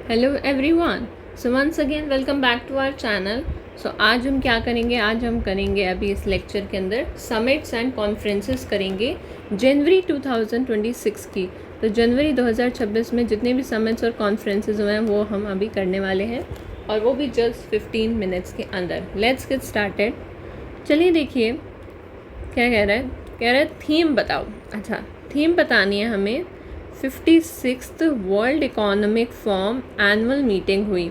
Hello everyone, so once again welcome back to our channel. So आज हम क्या करेंगे, आज हम करेंगे अभी इस लेक्चर के अंदर समिट्स एंड कॉन्फ्रेंसेस करेंगे जनवरी 2026 की। तो जनवरी 2026 में जितने भी समिट्स और कॉन्फ्रेंसेस हुए हैं वो हम अभी करने वाले हैं, और वो भी जस्ट 15 मिनट्स के अंदर। Let's get started. चलिए देखिए क्या कह रहा है। कह रहा है थीम बताओ। अच्छा, थीम बतानी है हमें। 56th world economic forum annual meeting हुई।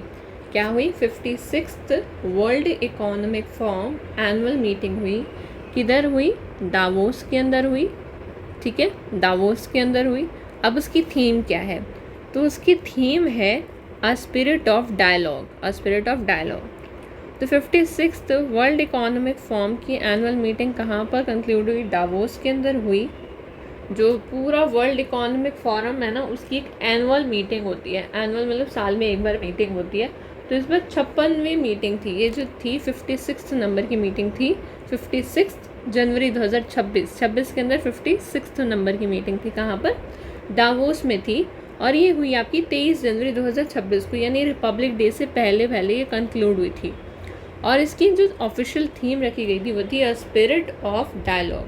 क्या हुई? 56th world economic forum annual meeting हुई। किधर हुई? दावोस के अंदर हुई। ठीक है, दावोस के अंदर हुई। अब उसकी थीम क्या है? तो उसकी थीम है a spirit of dialogue, a spirit of dialogue. तो 56th वर्ल्ड इकोनॉमिक फोरम की एनुअल मीटिंग कहाँ पर कंक्लूड हुई? दावोस के अंदर हुई। जो पूरा वर्ल्ड इकोनॉमिक फोरम है ना, उसकी एक एनुअल मीटिंग होती है। एनुअल मतलब साल में एक बार मीटिंग होती है। तो इस बार 56वीं मीटिंग थी। ये जो थी 56 नंबर की मीटिंग थी। 56 जनवरी 2026, 26 के अंदर 56 नंबर की मीटिंग थी। कहाँ पर? दावोस में थी। और ये हुई आपकी 23 जनवरी 2026 को, यानी रिपब्लिक डे से पहले पहले ये कंक्लूड हुई थी। और इसकी जो ऑफिशियल थीम रखी गई थी वो थी अ स्पिरिट ऑफ डायलॉग।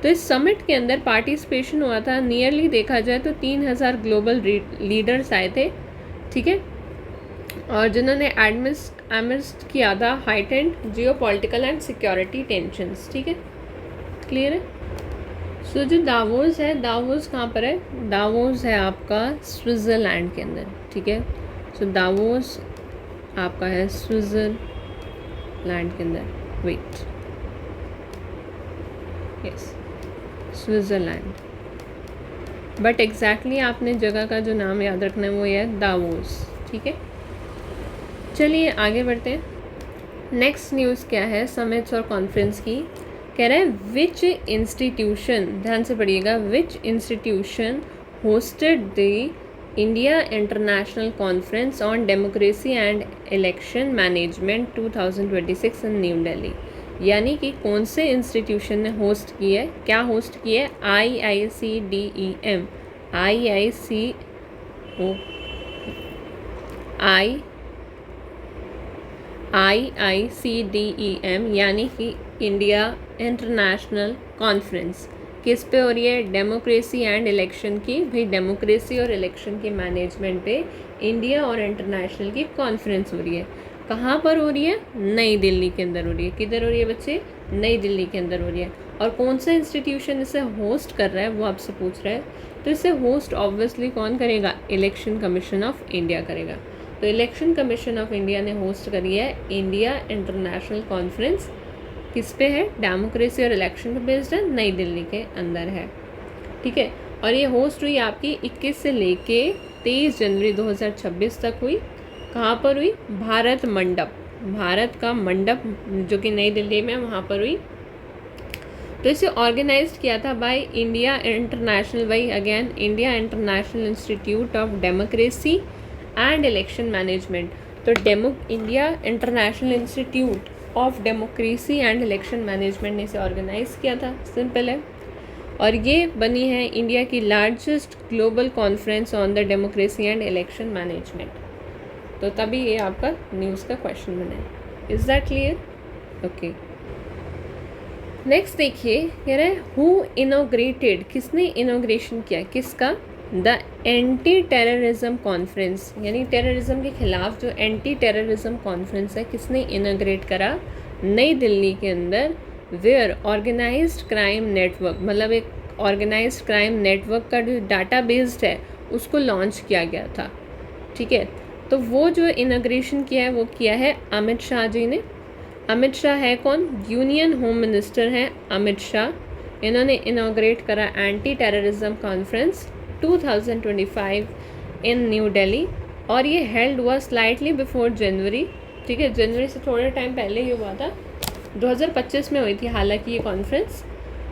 तो इस समिट के अंदर पार्टिसिपेशन हुआ था, नियरली देखा जाए तो 3000 ग्लोबल लीडर्स आए थे। ठीक है, और जिन्होंने एडमिस्ट किया था heightened Jio political and security tensions. ठीक है, क्लियर है। सो जो दावोस है, दावोस कहाँ पर है? दावोस है आपका स्विट्ज़रलैंड के अंदर। ठीक है, सो दावोस आपका है स्विट्ज़रलैंड के अंदर। Wait, yes, Switzerland. But exactly आपने जगह का जो नाम याद रखना है वो ये है दावोस। ठीक है, चलिए आगे बढ़ते हैं। नेक्स्ट न्यूज़ क्या है समिट्स और कॉन्फ्रेंस की? कह रहा है विच इंस्टीट्यूशन, ध्यान से पढ़िएगा, विच institution hosted the India international conference on democracy and election management 2026 in new Delhi. यानी कि कौन से इंस्टीट्यूशन ने होस्ट की है? क्या होस्ट की है? IICDEM, IICDEM यानी कि इंडिया इंटरनेशनल कॉन्फ्रेंस। किस पे हो रही है? डेमोक्रेसी एंड इलेक्शन की। भाई डेमोक्रेसी और इलेक्शन के मैनेजमेंट पे इंडिया और इंटरनेशनल की कॉन्फ्रेंस हो रही है। कहाँ पर हो रही है? नई दिल्ली के अंदर हो रही है। किधर हो रही है बच्चे? नई दिल्ली के अंदर हो रही है। और कौन सा इंस्टीट्यूशन इसे होस्ट कर रहा है वो आपसे पूछ रहा है। तो इसे होस्ट ऑब्वियसली कौन करेगा? इलेक्शन कमीशन ऑफ इंडिया करेगा। तो इलेक्शन कमीशन ऑफ इंडिया ने होस्ट करी है इंडिया इंटरनेशनल कॉन्फ्रेंस। किस पे है? डेमोक्रेसी और इलेक्शन पे बेस्ड है, नई दिल्ली के अंदर है। ठीक है, और ये होस्ट हुई आपकी 21 से लेके 23 जनवरी 2026 तक हुई। कहाँ पर हुई? भारत मंडप, भारत का मंडप जो कि नई दिल्ली में, वहाँ पर हुई। तो इसे ऑर्गेनाइज किया था by India international, by again India international institute of democracy and election management. तो India international institute of democracy and election management ने इसे ऑर्गेनाइज किया था, सिंपल है। और ये बनी है इंडिया की largest global conference on the democracy and election management. तो तभी ये आपका न्यूज़ का क्वेश्चन बना है। Is that clear? Okay, next देखिए, कह रहा है हु इनोग्रेटेड, किसने इनोग्रेशन किया? किसका? द एंटी टेररिज्म कॉन्फ्रेंस, यानी टेररिज्म के खिलाफ जो एंटी टेररिज्म कॉन्फ्रेंस है, किसने इनोग्रेट करा? नई दिल्ली के अंदर। वेयर ऑर्गेनाइज्ड क्राइम नेटवर्क, मतलब एक ऑर्गेनाइज्ड क्राइम नेटवर्क का जो डाटा बेस्ड है उसको लॉन्च किया गया था। ठीक है, तो वो जो इनोग्रेशन किया है वो किया है अमित शाह जी ने। अमित शाह है कौन? यूनियन होम मिनिस्टर हैं अमित शाह। इन्होंने इनोग्रेट करा एंटी टेररिज्म कॉन्फ्रेंस 2025 इन न्यू दिल्ली। और ये हेल्ड हुआ स्लाइटली बिफोर जनवरी। ठीक है, जनवरी से थोड़े टाइम पहले ही हुआ था, 2025 में हुई थी हालांकि ये conference.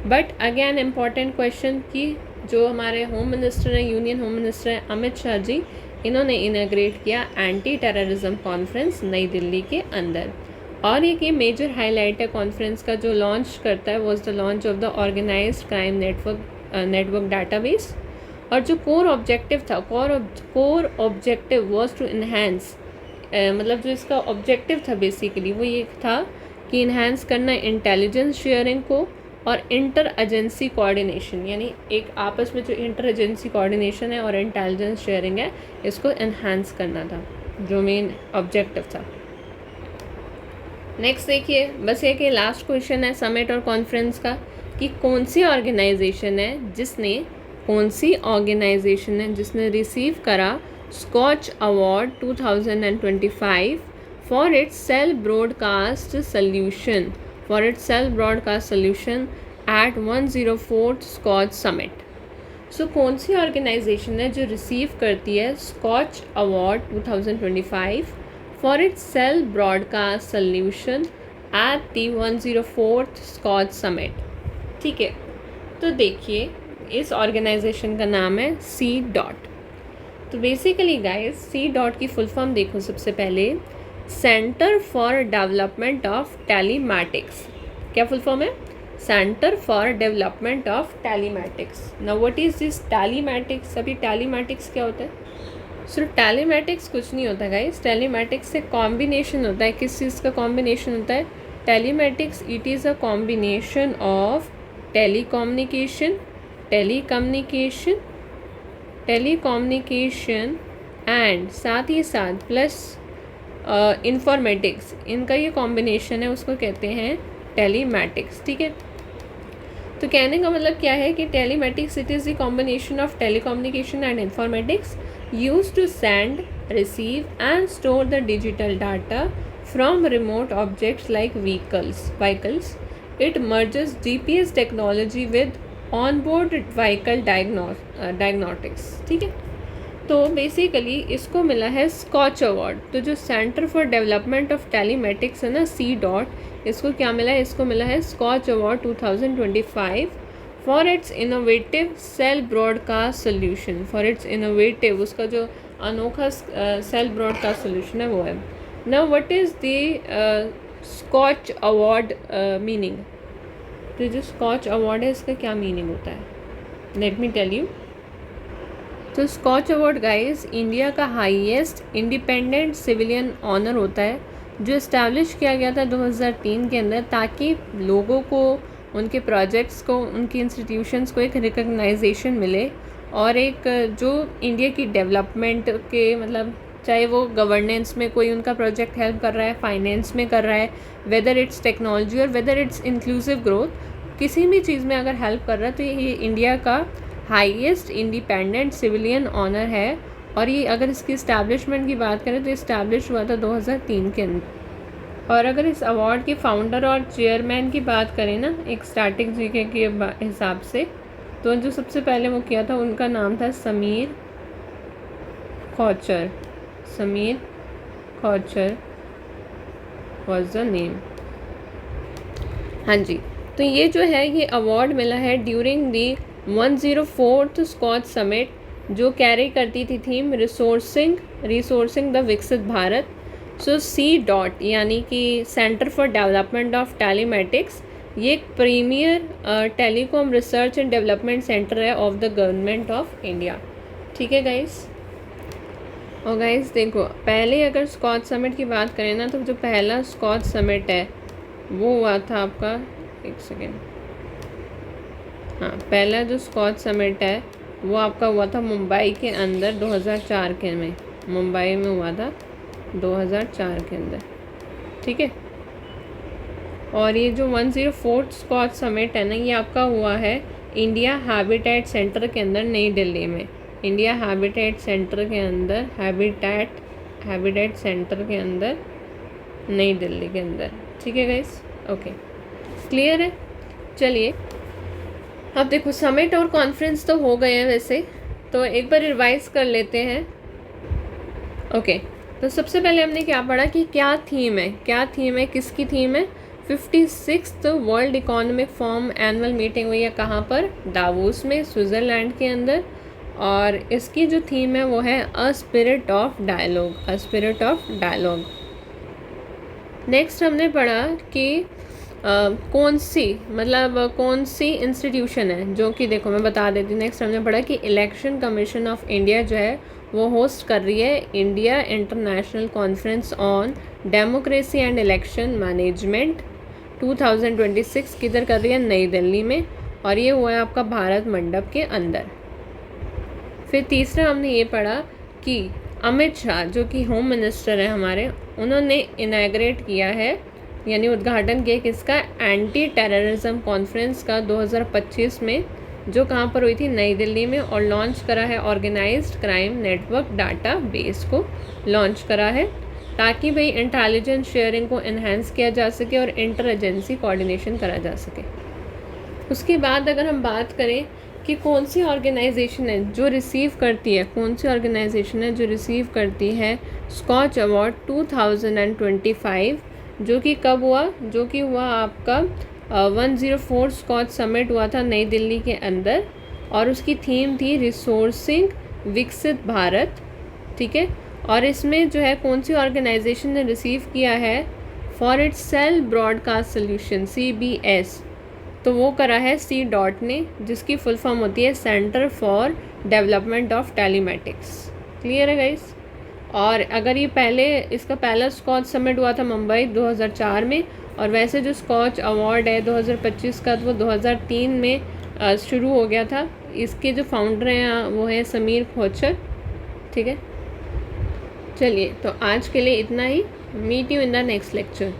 But again important question कि जो हमारे होम मिनिस्टर हैं, यूनियन होम मिनिस्टर हैं अमित शाह जी, इन्होंने इनोग्रेट किया एंटी टेररिज्म कॉन्फ्रेंस नई दिल्ली के अंदर। और एक ये मेजर हाईलाइट है कॉन्फ्रेंस का, जो लॉन्च करता है was the launch of the organised crime network database. और जो कोर ऑब्जेक्टिव था, core objective was to enhance, मतलब जो इसका ऑब्जेक्टिव था बेसिकली वो ये था कि इन्हेंस करना इंटेलिजेंस शेयरिंग को और इंटर एजेंसी कोऑर्डिनेशन, यानी एक आपस में जो इंटर एजेंसी कोऑर्डिनेशन है और इंटेलिजेंस शेयरिंग है इसको इन्हांस करना था, जो मेन ऑब्जेक्टिव था। नेक्स्ट देखिए, बस ये कि लास्ट क्वेश्चन है समिट और कॉन्फ्रेंस का कि कौन सी ऑर्गेनाइजेशन है जिसने रिसीव करा Skoch award 2025 for its cell broadcast solution at 104th scotch summit. So कौन सी ऑर्गेनाइजेशन है जो रिसीव करती है scotch award 2025 for its cell broadcast solution at the 104th scotch summit? ठीक है, तो देखिए इस ऑर्गेनाइजेशन का नाम है सी डॉट। तो बेसिकली गाइस सी डॉट की फुल फॉर्म देखो सबसे पहले, centre for development of telematics. क्या फुल फॉर्म है? Centre for development of telematics. Now what is this telematics? अभी टेलीमैटिक्स क्या होता है? सिर्फ टेलीमैटिक्स कुछ नहीं होता गाइस, टेलीमैटिक्स से कॉम्बिनेशन होता है। किस चीज़ का कॉम्बिनेशन होता है? Telematics it is a combination of telecommunication and साथ ही साथ प्लस इंफॉर्मेटिक्स, इनका ये कॉम्बिनेशन है, उसको कहते हैं टेलीमैटिक्स। ठीक है, तो कहने का मतलब क्या है कि telematics it is the combination of telecommunication and informatics used to send, receive and store the digital data from remote objects like vehicles. It merges GPS technology with onboard vehicle diagnostics. ठीक है, तो basically इसको मिला है scotch award. तो जो centre for development of telematics है ना सी डॉट, इसको क्या मिला है? इसको मिला है scotch award 2025 for its innovative cell broadcast solution. For its innovative, उसका जो अनोखा सेल ब्रॉडकास्ट सोल्यूशन है वो है। Now what is the Scotch award meaning? तो जो स्कॉच अवार्ड है इसका क्या मीनिंग होता है? Let me tell you. तो स्कॉच अवार्ड गाइस इंडिया का हाईएस्ट इंडिपेंडेंट सिविलियन ऑनर होता है, जो इस्टेब्लिश किया गया था 2003 के अंदर, ताकि लोगों को, उनके प्रोजेक्ट्स को, उनके इंस्टीट्यूशंस को एक रिकग्नाइजेशन मिले और एक जो इंडिया की डेवलपमेंट के, मतलब चाहे वो गवर्नेंस में कोई उनका प्रोजेक्ट हेल्प कर रहा है, फाइनेंस में कर रहा है, वेदर इट्स टेक्नोलॉजी और वेदर इट्स इंक्लूसिव ग्रोथ, किसी भी चीज़ में अगर हेल्प कर रहा है तो ये इंडिया का हाईएस्ट इंडिपेंडेंट सिविलियन ऑनर है। और ये अगर इसकी इस्टेब्लिशमेंट की बात करें तो इस्टेब्लिश हुआ था 2003 के अंदर। और अगर इस अवार्ड के फाउंडर और चेयरमैन की बात करें ना एक स्टैटिक जीके के हिसाब से, तो जो सबसे पहले वो किया था उनका नाम था समीर खौचर वॉज द नेम। हाँ जी, तो ये जो है ये अवार्ड मिला है during the 104th scotch summit, जो कैरी करती थी थीम रिसोर्सिंग द विकसित भारत। सो सी डॉट यानी कि centre for development of telematics, ये एक premier telecom research and development centre है of the government of India. ठीक है गाइस, और गाइस देखो पहले अगर स्कॉच समिट की बात करें ना, तो जो पहला स्कॉच समिट है वो हुआ था आपका, एक सेकेंड, हाँ पहला जो स्कॉच समिट है वो आपका हुआ था मुंबई के अंदर 2004 के में, मुंबई में हुआ था 2004 के अंदर। ठीक है, और ये जो 104th स्कॉच समिट है ना, ये आपका हुआ है इंडिया हैबिटेट सेंटर के अंदर नई दिल्ली में। इंडिया हैबिटेट सेंटर के अंदर, हैबिटेट सेंटर के अंदर नई दिल्ली के अंदर। ठीक है गाइस, ओके क्लियर है। चलिए अब देखो समिट और कॉन्फ्रेंस तो हो गए हैं वैसे, तो एक बार रिवाइज कर लेते हैं। ओके, तो सबसे पहले हमने क्या पढ़ा कि क्या थीम है, किसकी थीम है? 56th world economic forum annual meeting हुई है कहाँ पर? दावोस में, स्विट्ज़रलैंड के अंदर। और इसकी जो थीम है वो है a spirit of dialogue. Next हमने पढ़ा कि कौन सी मतलब कौन सी इंस्टीट्यूशन है जो कि देखो मैं बता देती हूँ। नेक्स्ट हमने पढ़ा कि इलेक्शन कमीशन ऑफ इंडिया जो है वो होस्ट कर रही है India international conference on democracy and election management 2026 किधर कर रही है, नई दिल्ली में, और ये हुआ है आपका भारत मंडप के अंदर। फिर तीसरा हमने ये पढ़ा कि अमित शाह जो कि होम मिनिस्टर है हमारे, उन्होंने इनैग्रेट किया है यानी उद्घाटन किया किसका, एंटी टेररिज्म कॉन्फ्रेंस का 2025 में, जो कहाँ पर हुई थी, नई दिल्ली में, और लॉन्च करा है organised crime network data base को लॉन्च करा है ताकि भाई इंटेलिजेंस शेयरिंग को इन्हेंस किया जा सके और इंटर एजेंसी कोऑर्डिनेशन करा जा सके। उसके बाद अगर हम बात करें कि कौन सी ऑर्गेनाइजेशन है जो रिसीव करती है, कौन सी ऑर्गेनाइजेशन है जो रिसीव करती है स्कॉच अवार्ड 2025, जो कि कब हुआ, जो कि हुआ आपका 104 स्कॉच समिट हुआ था नई दिल्ली के अंदर, और उसकी थीम थी रिसोर्सिंग विकसित भारत। ठीक है, और इसमें जो है कौन सी ऑर्गेनाइजेशन ने रिसीव किया है, for its cell broadcast solution CBS, तो वो करा है C. ने, जिसकी फुल फॉर्म होती है centre for development of telematics. Clear है गाइस। और अगर ये पहले, इसका पहला स्कॉच समिट हुआ था मुंबई 2004 में, और वैसे जो स्कॉच अवार्ड है 2025 का, तो वो 2003 में शुरू हो गया था। इसके जो फाउंडर हैं वो है समीर खोचर। ठीक है, चलिए तो आज के लिए इतना ही। Meet you in the next lecture.